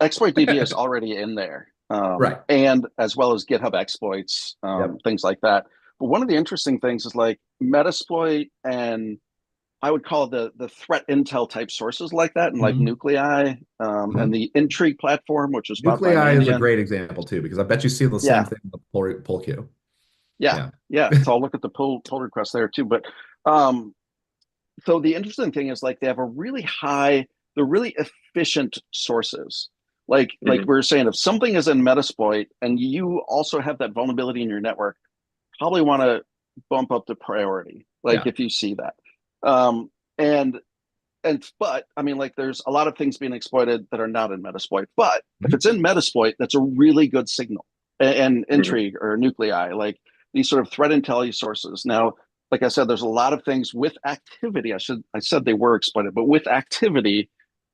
exploit DB is already in there, Right. and as well as GitHub exploits, Yep. things like that. But one of the interesting things is like Metasploit, and I would call the threat intel type sources like that, and like Mhm. Nuclei, and Mhm. the Intrigue platform, which was bought by Nuclei is a Mandiant. great example too, because I bet you see the same Yeah, thing in the pull queue. yeah, Yeah. yeah. So I'll look at the pull request there too. But um, so the interesting thing is like they have a really high, they're really efficient sources. Like Hmm. we were saying, if something is in Metasploit and you also have that vulnerability in your network, probably want to bump up the priority. Like Yeah. if you see that, um, and but I mean, like there's a lot of things being exploited that are not in Metasploit. But if Mhm. it's in Metasploit, that's a really good signal. And Hmm. Intrigue or Nuclei, like these sort of threat intel sources. Now, like I said, there's a lot of things with activity. I said they were exploited, but with activity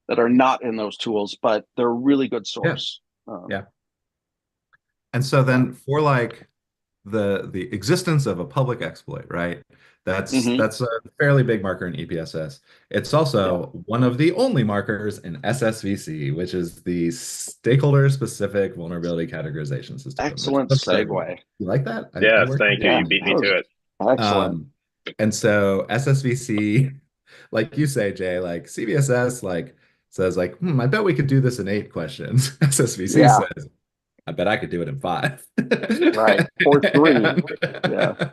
that are not in those tools, but they're a really good Yeah. source. Yeah. And so Yeah. then for like the existence of a public exploit, right? Mm-hmm. That's a fairly big marker in EPSS. It's Yeah. also one of the only markers in SSVC, which is the stakeholder specific vulnerability categorization system, which Excellent I'm starting to like. segue. You like that? I Yes, worked on thank you. Yeah, You it. beat that me was to it. excellent. Um, and so SSVC, like you say, Jay, like CVSS, like says like, I bet we could do this in 8 questions. SSVC Yeah, says, I bet I could do it in 5. right. Or three. Yeah.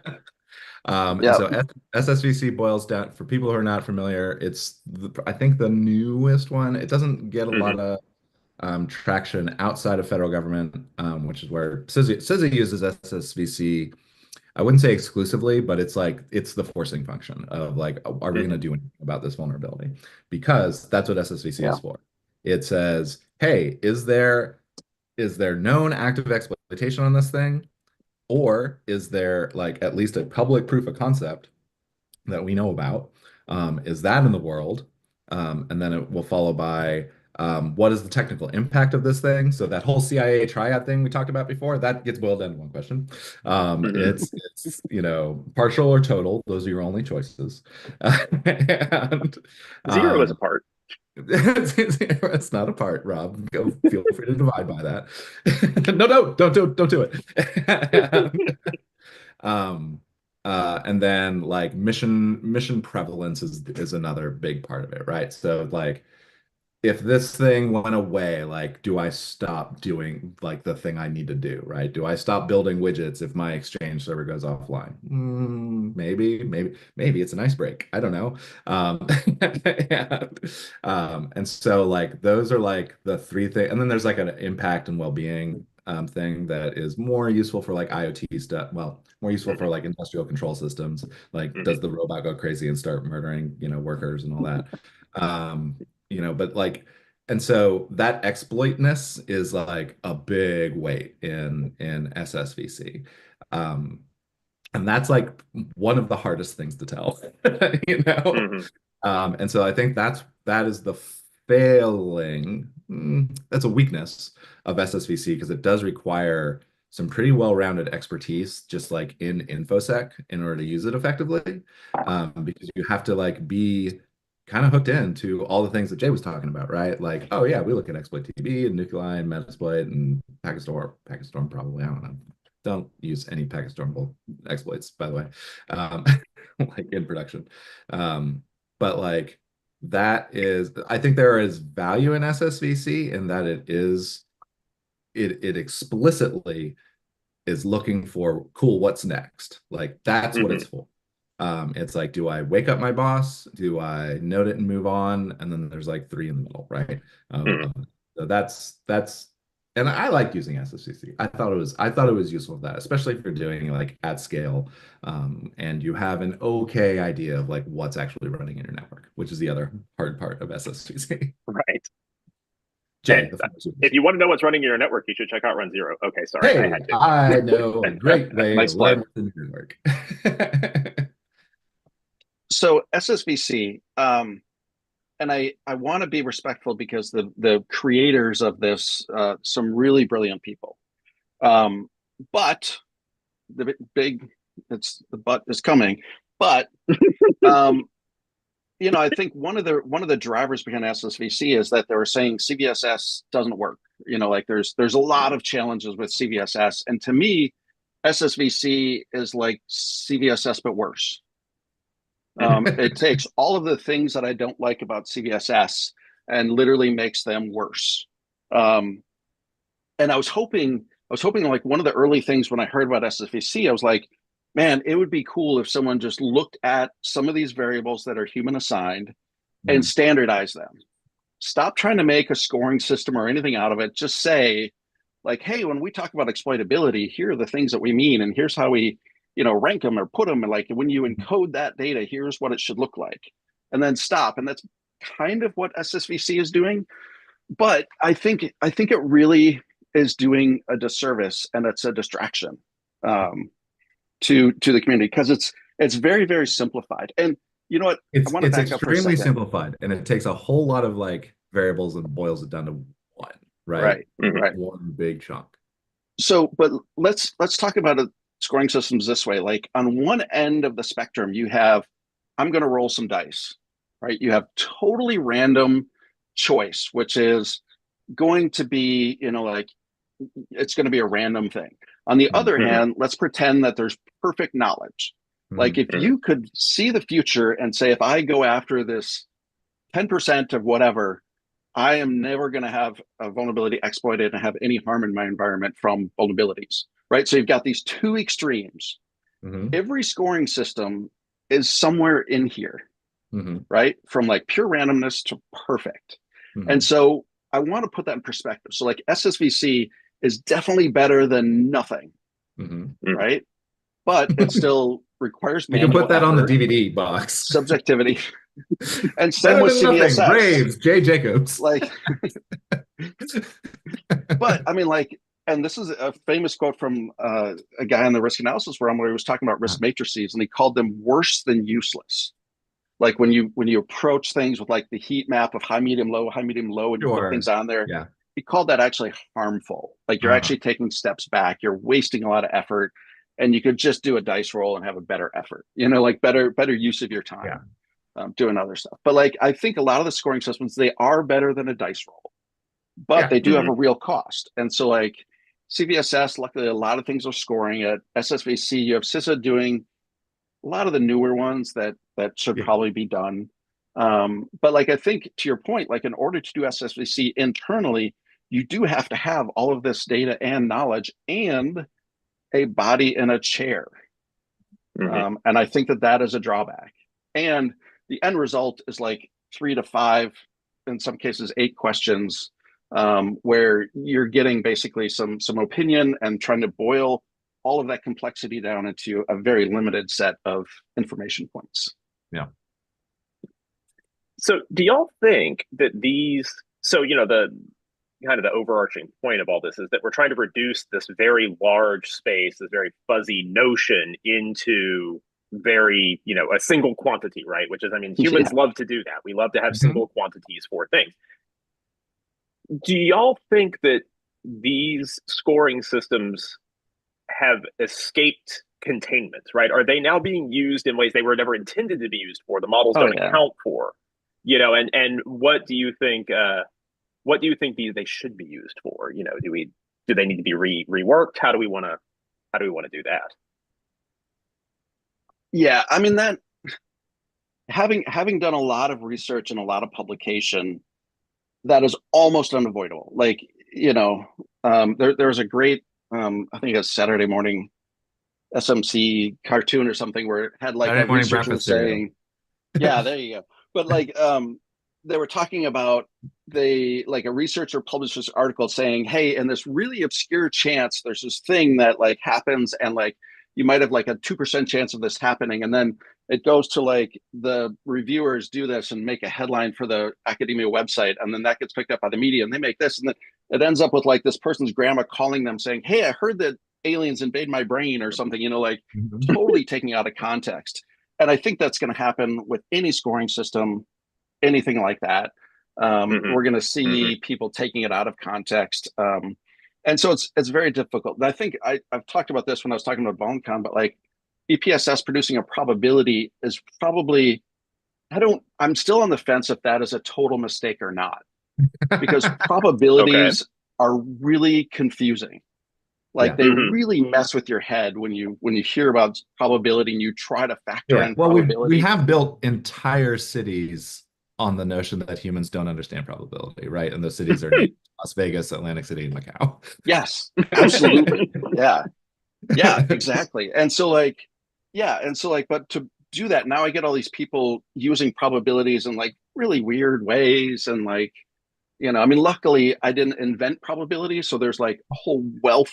And Yeah. so SSVC boils down for people who are not familiar. I think the newest one. It doesn't get a lot Hmm. of traction outside of federal government, which is where CISA uses SSVC. I wouldn't say exclusively, but it's like it's the forcing function of like, are we going to Hmm. do anything about this vulnerability? Because that's what SSVC Yeah. is for. It says, hey, is there known active exploitation on this thing? Or is there like at least a public proof of concept that we know about? Is that in the world? And then it will follow by what is the technical impact of this thing? So that whole CIA triad thing we talked about before, that gets boiled down to one question. Hmm. It's partial or total. Those are your only choices. And Zero is a um, part. it's not a part, Rob. Go feel free to divide by that. No, no, don't do it. Um, and then like mission prevalence is another big part of it, right? So like if this thing went away, like do I stop doing like the thing I need to do, right? Do I stop building widgets if my Exchange server goes offline? Maybe it's an ice break. I don't know. Um, and so like those are like the three things, and then there's like an impact and well-being thing that is more useful for like IoT stuff. Well, more useful for Hmm. like industrial control systems. Like, Hmm. does the robot go crazy and start murdering, workers and all that? Um, but like, and so that exploitness is like a big weight in SSVC. Um, and that's like one of the hardest things to tell, you know? Hmm. And so I think that is the failing, that's a weakness of SSVC because it does require some pretty well-rounded expertise, just like in InfoSec, in order to use it effectively. Because you have to like be kind of hooked into all the things that Jay was talking about, right? Like, oh yeah, we look at exploit TB and Nuclei and Metasploit and Packetstorm probably, I don't know. Don't use any package-stormable exploits, by the way, um, like in production. Um, but like I think there is value in SSVC in that it explicitly is looking for cool, what's next? Like that's what it's Hmm. for. It's like, do I wake up my boss? Do I note it and move on? And then there's like three in the middle, right? Hmm. So that's and I like using SFCC. I thought it was useful for that, especially if you're doing like at scale, and you have an okay idea of like what's actually running in your network, which is the other hard part of SSVC. Right. Jay, And the floor is if yours. you want to know what's running in your network, you should check out runZero. Okay, sorry, I Hey, had I know a to. great way to Nice plug. learn within your network. So SSVC, and I want to be respectful because the creators of this, some really brilliant people. Um, but the big, it's the but is coming. But um, I think one of the drivers behind SSVC is that they were saying CVSS doesn't work. Like there's a lot of challenges with CVSS, and to me, SSVC is like CVSS, but worse. It takes all of the things that I don't like about CVSS and literally makes them worse. And I was hoping like one of the early things when I heard about SSVC, I was like, man, it would be cool if someone just looked at some of these variables that are human assigned and standardize them. Stop trying to make a scoring system or anything out of it. Just say, like, hey, when we talk about exploitability, here are the things that we mean, and here's how we, rank them or put them. And like when you encode that data, here's what it should look like, and then stop. And that's kind of what SSVC is doing. But I think it really is doing a disservice, and it's a distraction to the community because it's very, very simplified. And you know what? It's I want to back up for a extremely second. simplified, and it takes a whole lot of like variables and boils it down to one, right? Right. One big chunk. So, but let's talk about scoring systems this way. Like on one end of the spectrum, you have, I'm going to roll some dice, right? You have totally random choice, which is going to be, like it's going to be a random thing. On the other hand, let's pretend that there's perfect knowledge. Like if you could see the future and say, if I go after this 10% of whatever, I am never going to have a vulnerability exploited and have any harm in my environment from vulnerabilities, right? So you've got these two extremes. Every scoring system is somewhere in here, right? From like pure randomness to perfect. And so I want to put that in perspective. So like SSVC is definitely better than nothing, right? But it still requires you can put that on the DVD box. Subjectivity. And same with CVSS. Braves, Jay Jacobs. Like, but I mean, like, and this is a famous quote from a guy in the risk analysis realm where he was talking about risk matrices, and he called them worse than useless. Like when you approach things with like the heat map of high, medium, low, and you put things on there, he called that actually harmful. Like you're actually taking steps back, you're wasting a lot of effort, and you could just do a dice roll and have a better effort, like better use of your time. Doing other stuff. But like I think a lot of the scoring systems, they are better than a dice roll, but they do have a real cost. And so like CVSS, luckily a lot of things are scoring it. SSVC, you have CISA doing a lot of the newer ones that should probably be done. But like I think to your point, like in order to do SSVC internally, you do have to have all of this data and knowledge and a body in a chair. And I think that is a drawback. And the end result is like 3 to 5, in some cases 8 questions, where you're getting basically some opinion and trying to boil all of that complexity down into a very limited set of information points. Yeah. So do y'all think that the kind of the overarching point of all this is that we're trying to reduce this very large space, this very fuzzy notion into very, a single quantity, right? Which is, I mean, humans love to do that. We love to have single quantities for things. Do y'all think that these scoring systems have escaped containment, right? Are they now being used in ways they were never intended to be used for? The models don't account for, and what do you think, they should be used for? Do they need to be reworked? How do we want to do that? Yeah, I mean that having done a lot of research and a lot of publication, that is almost unavoidable. Like, there was a great, I think a Saturday morning SMC cartoon or something where it had like a researcher saying, yeah, there you go. But like, they were talking about a researcher published this article saying, hey, in this really obscure chance, there's this thing that like happens and like, you might have like a 2% chance of this happening. And then it goes to like the reviewers do this and make a headline for the academia website. And then that gets picked up by the media and they make this. And then it ends up with like this person's grandma calling them saying, hey, I heard that aliens invade my brain or something, totally taking out of context. And I think that's going to happen with any scoring system, anything like that. We're going to see people taking it out of context. And so it's very difficult. And I think I've talked about this when I was talking about BoneCon, but like EPSS producing a probability is probably, I'm still on the fence if that is a total mistake or not, because probabilities are really confusing. Like they really mess with your head when you hear about probability and you try to factor in Well, we probability. have built entire cities on the notion that humans don't understand probability, right? And those cities are named Las Vegas, Atlantic City, and Macau. Yes, absolutely. Yeah. Yeah, exactly. And so like, yeah, and so like, but to do that, now I get all these people using probabilities in like really weird ways. And like, I mean, luckily I didn't invent probabilities. So there's like a whole wealth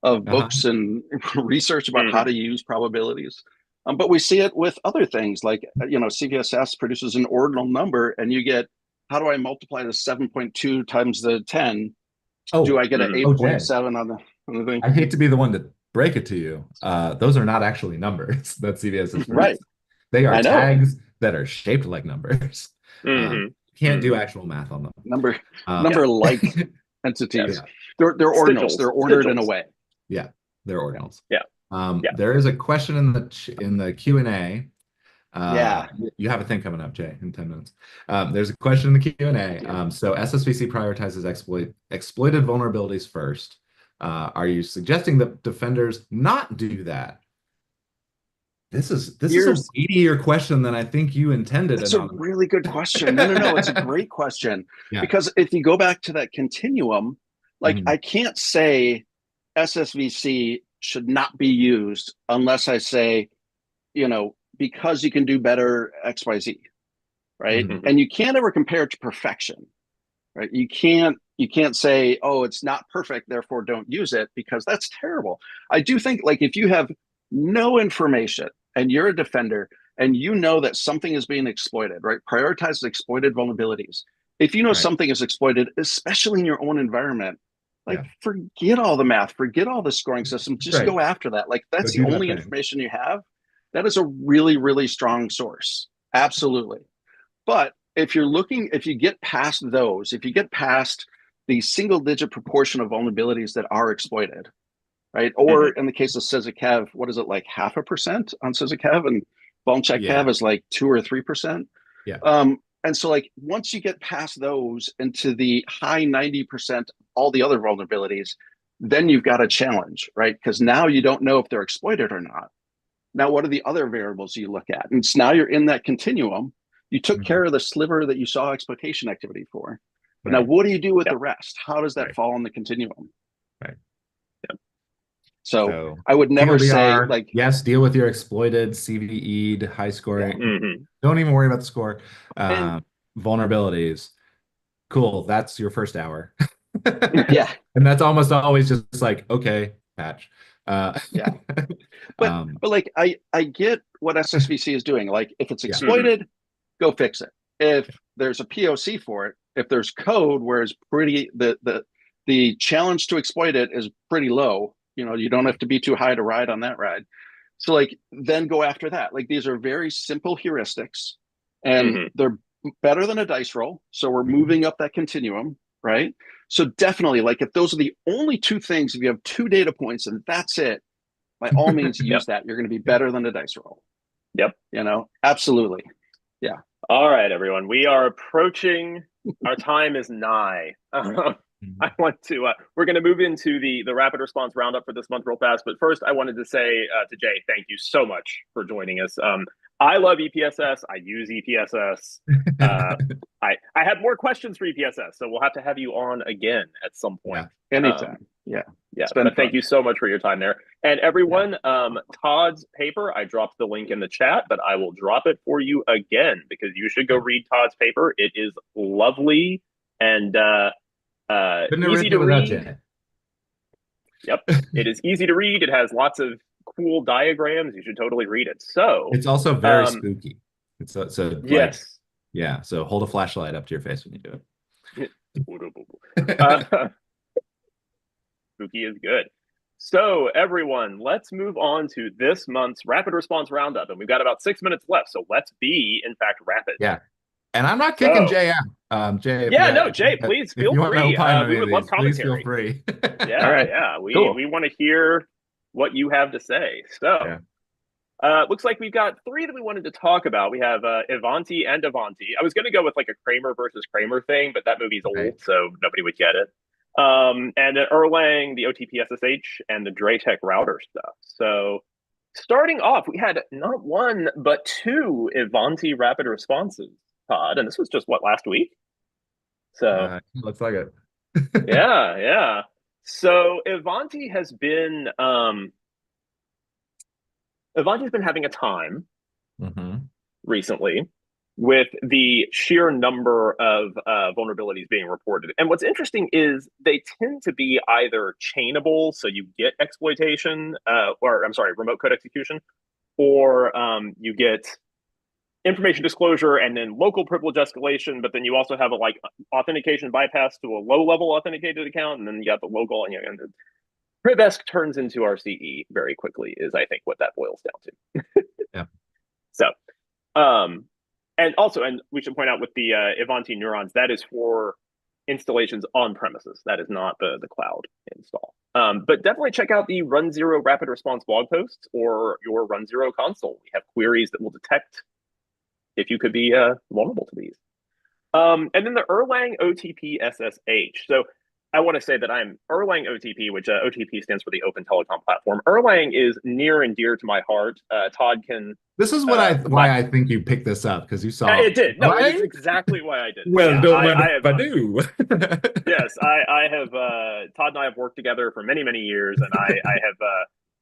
of books and research about how to use probabilities. But we see it with other things like, CVSS produces an ordinal number and you get, how do I multiply the 7.2 times the 10? Do I get an 8.7 on the thing? I hate to be the one to break it to you. Those are not actually numbers that CVSS Right. They are tags that are shaped like numbers. Can't do actual math on them. Number-like entities. They're ordinals. They're ordered in a way. Yeah, they're ordinals. Yeah. There is a question in the Q&A. You have a thing coming up, Jay, in 10 minutes. There's a question in the Q&A. So SSVC prioritizes exploited vulnerabilities first. Are you suggesting that defenders not do that? This is a weightier question than I think you intended. It's a really good question. No, it's a great question. Because if you go back to that continuum, like I can't say SSVC should not be used unless I say, because you can do better XYZ, right? And you can't ever compare it to perfection, right? You can't say, oh, it's not perfect, therefore don't use it, because that's terrible. I do think like if you have no information and you're a defender and you know that something is being exploited, right? Prioritize exploited vulnerabilities. If you know something is exploited, especially in your own environment, like forget all the math, forget all the scoring system, just go after that. Like that's the only information you have. That is a really, really strong source. Absolutely. But if you get past those, if you get past the single digit proportion of vulnerabilities that are exploited, right? Or in the case of SysACAV, what is it, like 0.5% on SysACAV, and VulnCheckCAV is like 2 or 3%. And so like once you get past those into the high 90%, all the other vulnerabilities, then you've got a challenge, right? Because now you don't know if they're exploited or not. Now, what are the other variables you look at? And so now you're in that continuum. You took care of the sliver that you saw exploitation activity for. But now what do you do with the rest? How does that fall in the continuum? So I would never say like, yes, deal with your exploited CVE'd high scoring. Don't even worry about the score. Vulnerabilities. Cool. That's your first hour. And that's almost always just like, okay, patch. But like I get what SSVC is doing. Like if it's exploited, go fix it. If there's a POC for it, if there's code where it's pretty the challenge to exploit it is pretty low, you don't have to be too high to ride on that ride. So like then go after that. Like these are very simple heuristics and they're better than a dice roll. So we're moving up that continuum, right? So definitely, like if those are the only two things, if you have 2 data points and that's it, by all means use that. You're going to be better than a dice roll. Absolutely. Yeah. All right, everyone. We are approaching, our time is nigh. I want to, we're going to move into the rapid response roundup for this month real fast. But first, I wanted to say to Jay, thank you so much for joining us. I love EPSS. I use EPSS. I have more questions for EPSS, so we'll have to have you on again at some point. Anytime. But thank you so much for your time there. And everyone, Todd's paper, I dropped the link in the chat, but I will drop it for you again because you should go read Todd's paper. It is lovely and easy to read. It is easy to read. It has lots of cool diagrams. You should totally read it. So it's also very spooky. So so hold a flashlight up to your face when you do it. Spooky is good. So everyone, let's move on to this month's rapid response roundup, and we've got about 6 minutes left. So let's be, in fact, rapid. And I'm not kicking Jay out. Jay, Jay, please feel free. We would love commentary. Please feel free. We want to hear what you have to say. So, looks like we've got 3 that we wanted to talk about. We have Ivanti and Avanti. I was going to go with like a Kramer versus Kramer thing, but that movie's old, so nobody would get it. And then Erlang, the OTP SSH, and the Draytech router stuff. So starting off, we had not one, but two Ivanti rapid responses, Todd. And this was just what, last week? So Looks like it. yeah, yeah. So Ivanti's been having a time recently with the sheer number of vulnerabilities being reported. And what's interesting is they tend to be either chainable, so you get exploitation, or I'm sorry, remote code execution, or you get information disclosure and then local privilege escalation, but then you also have a like authentication bypass to a low-level authenticated account, and then you got the local, and PrivEsk turns into RCE very quickly, is I think what that boils down to. Yeah. So, and we should point out with the Ivanti Neurons, that is for installations on premises. That is not the cloud install. But definitely check out the runZero rapid response blog posts or your runZero console. We have queries that will detect if you could be vulnerable to these. And then the Erlang OTP SSH. So I want to say that I'm Erlang OTP, which OTP stands for the Open Telecom Platform. Erlang is near and dear to my heart. Todd can. This is why I think you picked this up, because you saw it did. No, Erlang? it's exactly why I did. Well, yeah, don't mind if I do. Yes, I have. Todd and I have worked together for many, many years, and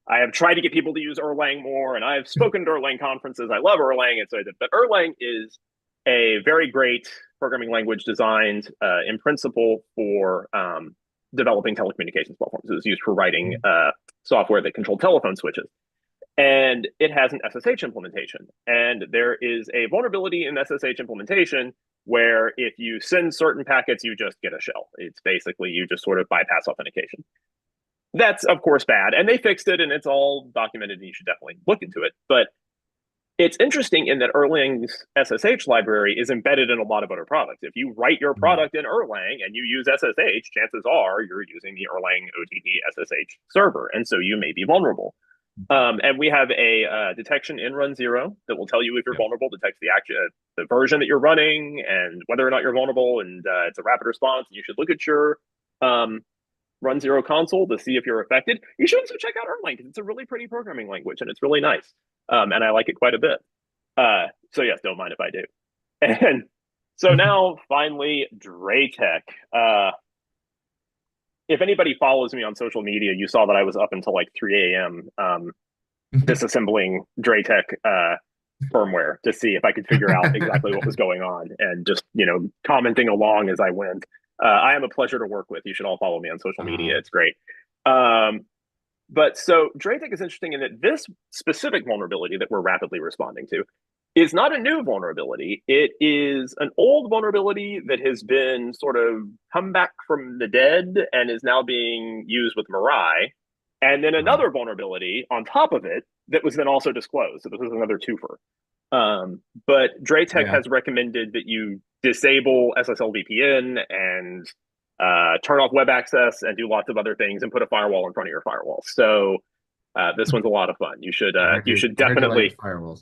I have tried to get people to use Erlang more, and I've spoken to Erlang conferences. I love Erlang, and so I did. But Erlang is a very great programming language designed in principle for developing telecommunications platforms. It was used for writing software that controlled telephone switches. And it has an SSH implementation. And there is a vulnerability in SSH implementation where if you send certain packets, you just get a shell. It's basically you just sort of bypass authentication. That's, of course, bad. And they fixed it, and it's all documented, and you should definitely look into it. But it's interesting in that Erlang's SSH library is embedded in a lot of other products. If you write your product in Erlang and you use SSH, chances are you're using the Erlang OTP SSH server, and so you may be vulnerable. And we have a detection in runZero that will tell you if you're vulnerable, detects the version that you're running and whether or not you're vulnerable, and it's a rapid response. You should look at your runZero console to see if you're affected. You should also check out Erlang because it's a really pretty programming language and it's really nice. And I like it quite a bit. So yes, don't mind if I do. And so now finally, Draytech. If anybody follows me on social media, you saw that I was up until like 3 a.m. Disassembling Draytech firmware to see if I could figure out exactly what was going on, and just commenting along as I went. I am a pleasure to work with. You should all follow me on social media. It's great. But so Draytech is interesting in that this specific vulnerability that we're rapidly responding to is not a new vulnerability. It is an old vulnerability that has been sort of come back from the dead and is now being used with Mirai. And then another vulnerability on top of it that was then also disclosed. So this is another twofer. But Draytech has recommended that you disable SSL VPN and turn off web access and do lots of other things and put a firewall in front of your firewall. So this one's a lot of fun. You should definitely firewalls.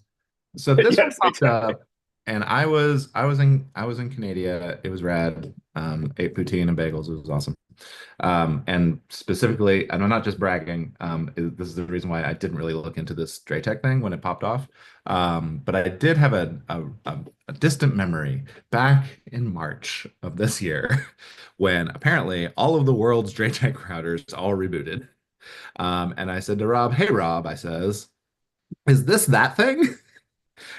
So this one popped up, and I was in Canada. It was rad. Ate poutine and bagels. It was awesome. And specifically, and I'm not just bragging. This is the reason why I didn't really look into this Draytech thing when it popped off. But I did have a distant memory back in March of this year when apparently all of the world's Draytech routers all rebooted. And I said to Rob, "Hey Rob," I says, "is this that thing?"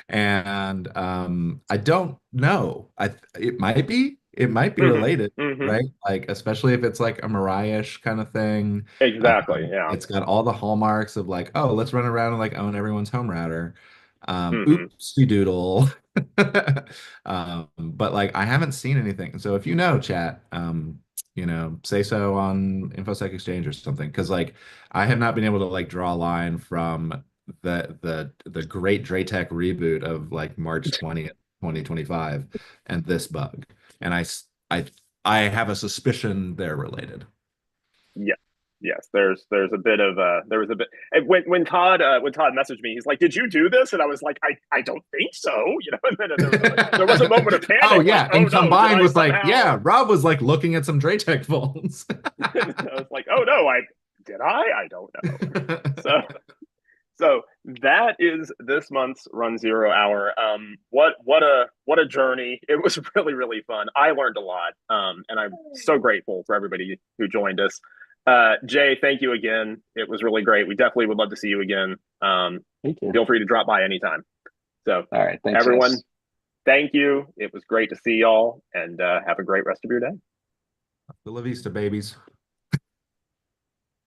And I don't know. It might be. It might be related, right? Like, especially if it's like a Mirai-ish kind of thing. Exactly. Yeah. It's got all the hallmarks of like, oh, let's run around and like own everyone's home router. Oopsie doodle. But like, I haven't seen anything. So if you know, chat, say so on InfoSec Exchange or something, because like I have not been able to like draw a line from the great Draytech reboot of like March 20th, 2025, and this bug. And I have a suspicion they're related. Yeah. Yes, there's a bit of there was a bit when Todd messaged me, he's like, "Did you do this?" And I was like, "I don't think so," you know. And then there was a moment of panic. Oh like, yeah, oh and no, combined with like, somehow... yeah, Rob was like looking at some Draytech phones. I was like, "Oh no, I don't know." So that is this month's runZero Hour. What a journey! It was really, really fun. I learned a lot, and I'm so grateful for everybody who joined us. Jay, thank you again. It was really great. We definitely would love to see you again. Thank you. Feel free to drop by anytime. So, all right, thanks, everyone, guys. thank you. It was great to see y'all, and have a great rest of your day. La vista, babies.